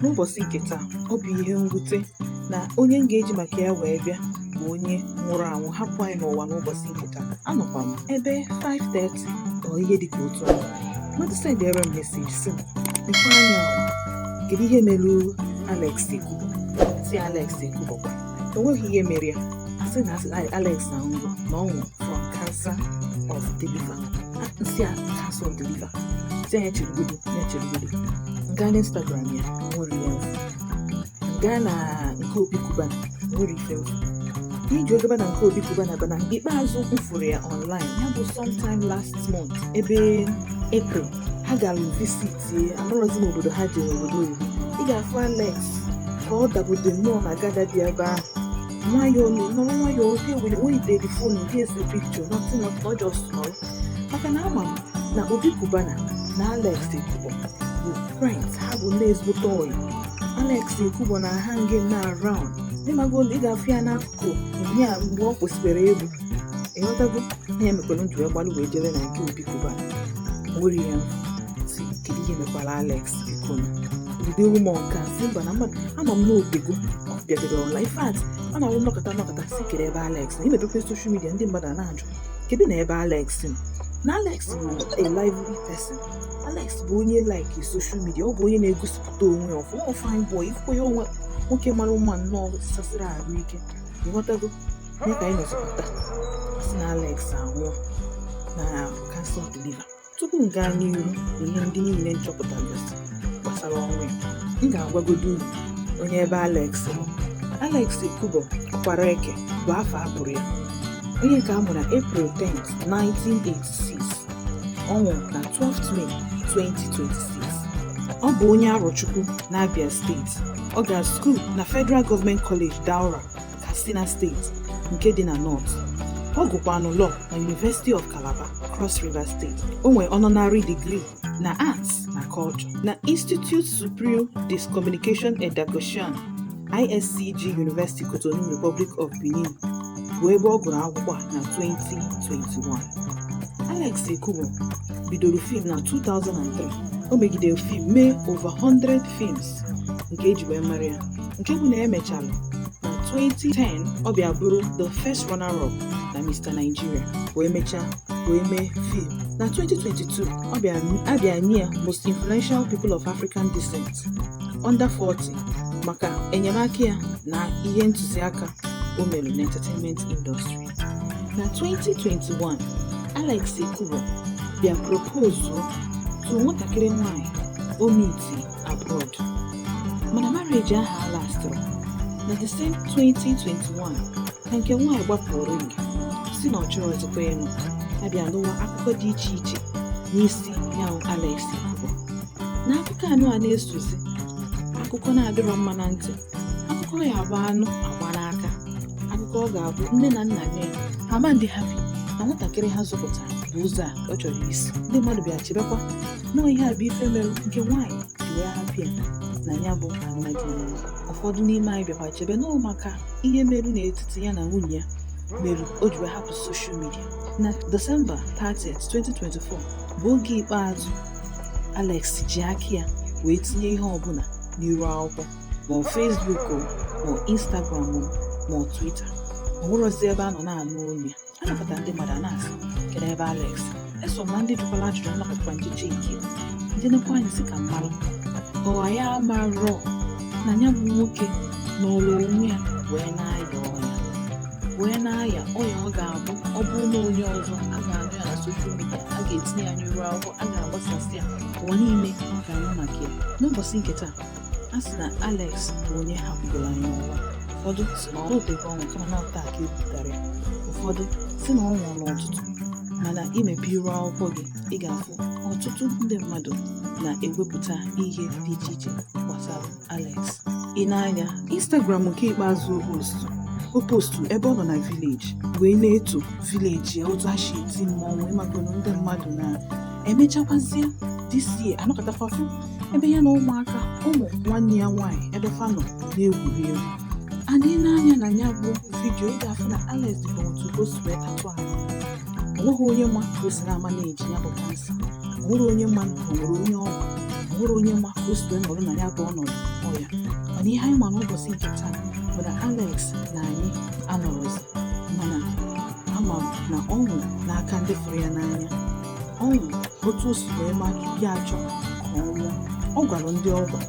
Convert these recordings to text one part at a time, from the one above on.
N'ụbọchị nke taa, ọ bụ ihe mwute na onye m ga-eji maka ya wee bịa bụ onye nwụrụ anwụ hapụ anyị n'ụwa n'ụbọchị nke taa. Anọkwa m ebe 5:30 ọ ihe dịka otu ọnwa. Mmadụ sendịara m meseji sị m, "Lekwa anya kedu ihe mere Alexx Ekubo?" Si Alexx Ekubo kwa o nweghị ihe mere ya. Asị na Alexx na ndụ na ọnwụ from cancer of the liver. Nsị a cancer of the liver. Si anya cherugodo. Nga na Instagram ya nwere ya mfu. Nga na nke Obi Kubana nwere ife mfu. Iji ogaba na nke Obi Kubana bụ na ikpeazụ mfụrụ ya online ya bụ sometime last month ebe April. Ha gara visit anọrọzi n'obodo ha jere obodo oyibo. Ị ga-afụ Alexx ka ọ dabodo nnọọ na gada dị ebe ahụ. Nwayọọ weyitere fonu gị ese picture not just nọrọ. Maka na ama m na Obi Kubana na Alexx Ekubo bụ friends, ha bụ ndị ezigbote ọyị. Alexx Ekubo na hanging na around ịmago ị ga-afụ ya n'akụkụ ihe a mgbe ọ kwesịrị egwu ịghọtago na ya mekwara ndụ ya gbalụ wee jere na nke Obi Kubana nwere ya si kedu ihe mekwara Alexx Ekubo bido ụmụ nke a si mba na mmadụ ama m n'obego ọ bịagoro ọla ifeat ọ na-awụ nnọkọta si kere ebe Alexx na imepekwe soshal midia ndị mmadụ na-ajụ kedu na ebe Alexx nọ. Na Alexx bụ a lively person. Alexx bụ onye like social media, ọ bụ onye na-egosipụta onwe ya ọfụma fine boy, ifukwa ya onwe nwoke mara mma nnọọ sasịrị arụ ike. Ịghọtago nye ka anyị nọzipụta si na Alexx anwụọ na cancer of the liver. Tupu m gaa n'ihu ihe ndị niile nchọpụta gbasara ọnwụ ya, m ga-agwagodo unu onye ebe Alexx nọ. Alexx Ekubo-Okwaraeke bụ afọ akpụrụ ya. Onye nke a mụrụ na April 10th, 1986. Ọ nwụrụ na 12th May 2026. Ọ bụ onye Arochukwu na Abia State. Ọ gara skuul na Federal Government College Daura, Katsina State nke dị na North. Ọ gụkwanụ Law na University of Calabar, Cross River State. O nwere honorary degree na Arts na Culture na Institut Superior des Communications et d'Agocian, ISCG University Cotonou, Republic of Benin bụ ebe ọ gụrụ akwụkwọ na 2021. Alexx Ekubo bidoro fim na 2003. O megidere fim mee over 100 films nke eji wee mara ya, nke bụ na emechalụ na 2010 ọ bịa bụrụ the first runner-up na Mr. Nigeria wee mee fim. Na 2022 ọ bịa nye ya most influential people of African descent under 40 maka enyemaka ya na ihe ntụziaka o mere n'entertainment industry. Na 2021 Alexx Ekubo bịa propose to nwatakịrị nwanyị o meeti abroad, mana marriage ahụ lastịrị. Na the same 2021 ka nke nwanyị gbapụrụ ring si na ọ chọrọ ọzọkwa elu. Abịa n'ụwa akụkọ dị iche iche n'isi ya Alexx Ekubo. Na akụkọ anụ a na-esozi akụkọ na-adịrọ mma na ntị, akụkọ ya agba anụ agba n'aka. Akụkọ ọ ga-abụ nne na nna ya ama ndị happy na nwatakịrị ha zụpụtara bụ ụzọ a ọ chọrọ isi. Ndị mmadụ bịa chebekwa na ihe a bụ ife mere nke nwaanyị ji wee hapụ ya na ya bụ alụmdi. Ụfọdụ n'ime anyị bịakwa chebe n'ọ maka ihe merụ n'etiti ya na nwunye ya mere o ji wee hapụ soshal midia. Na December 30th, 2024 bụ oge ikpeazụ Alexx ji aka ya wee tinye ihe ọbụla n'iru akwụkwọ ma ọ Facebook ma ọ Instagram ma ọ Twitter. Ọ nwụrụzi ebe a nọ na-anụ olu ya. A napụta ndị mmadụ na-asị kedu ebe Alexx. Eso na ndị jụkwara ajụjụ anakọtakwa njeje nke ndị nekwa anyị si ka mmalụ ọwa ya amarọ na ya bụ nwoke n'ụlọ onwe ya wee na-aya ọya. Ọ ga-abụ ọ bụrụ na onye ọzọ a ga-anụ ya na soshal midia, a ga-etinye ya n'iru akwụkwọ, a ga-agbasasị ya ụwa niile ga-anụ maka ya. N'ụbọchị nke taa a sị na Alexx bụ onye hapụgoro anyị n'ụwa. Ụfọdụ si na ọ dịka ọnwụ kama na ọta ka ebutara ya. Ụfọdụ si na ọ nwụrụ n'ụtụtụ, mana imepe iru akwụkwọ gị ị ga-afụ ọtụtụ ndị mmadụ na-ewepụta ihe dị iche iche gbasara Alexx. Ị na-anya Instagram nke ikpeazụ o postu ebe ọ nọ na vileji wee na-eto vileji ya otu ha si eti mmọnwụ ịmagoro ndị mmadụ na-emechakwazie DCA anọkọtafafu ebe ya na ụmụaka ụmụ nwanne ya nwaanyị ebe fa nọ na-egwuri egwu. Adị n'anya na ya bụ vidio ị ga-afụ na Alexx dịka otu o si wee tatụ ahụ. Ọ nweghị onye mma gosiri ama na-eji ya bụ kansa. Ọ nwere onye mma na ọ nwere onye ọgwụ. nwere onye ma ka o si nọrọ na ya bụ ọnọdụ ọya. Mana ihe anyị ma n'ụbọchị nke taa bụ na Alexx na anyị anọrọzi, mana ama m na ọṅụ n'aka ndị fụrụ ya n'anya. Ọṅụ otu o si wee ma ya achọ ka ọ nwụọ. Ọ gwara ndị ọgwa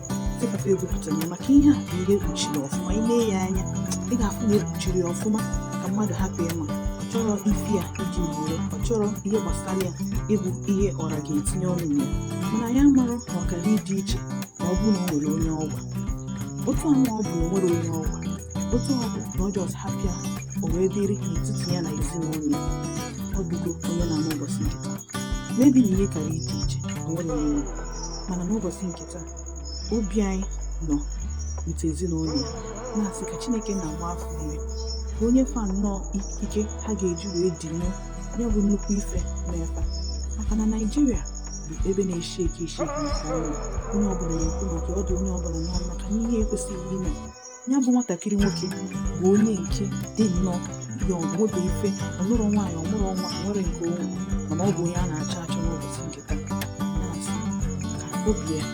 dịkapa egwupụtara ya maka ihe a bụ ihe ekpuchiri ọfụma. Ị lee ya anya ị ga-afụ na ekpuchiri ya ọfụma ka mmadụ hapụ ịma. Ọ chọrọ ifi ya iji were, ọ chọrọ ihe gbasara ya ịbụ ihe ọra ga-etinye ọnụ ya. Mana ya marụ na ọ gara ịdị iche ma ọ bụrụ na o nwere onye ọgwa. Otu ahụ ọ bụ na o nwere onye ọgwa, otu ọ bụ na ọ jọs hapụ ya o wee dịrị n'etiti ya na ezinụlọ ya. Ọ bụgo onye na-ama ụbọchị nke taa. Mebi na ihe kara ịdị iche o nwere onye ọgwa, mana n'ụbọchị nke taa obi anyị nọ n'ite ezinụlọ ya na-asị ka Chineke na-agba afọ iri ka onye fa nnọọ ike ha ga-eji wee dinye ya bụ nnukwu ife n'efe. Maka na Naịjirịa bụ ebe na-eshi eke nke ọnụ. Onye ọbụla na-ekwu maka ọdụ onye ọbụla n'ọnụ maka na ihe ekwesịghị ime. Ya bụ nwatakịrị nwoke bụ onye nke dị nnọọ ya ọgwụgwọ ife, ọnụrụ nwaanyị ọmụrụ ọnwa nwere nke onwe, mana ọ bụ onye a na-achọ achọ n'ụbọchị nke taa. Na-asị ka obi ya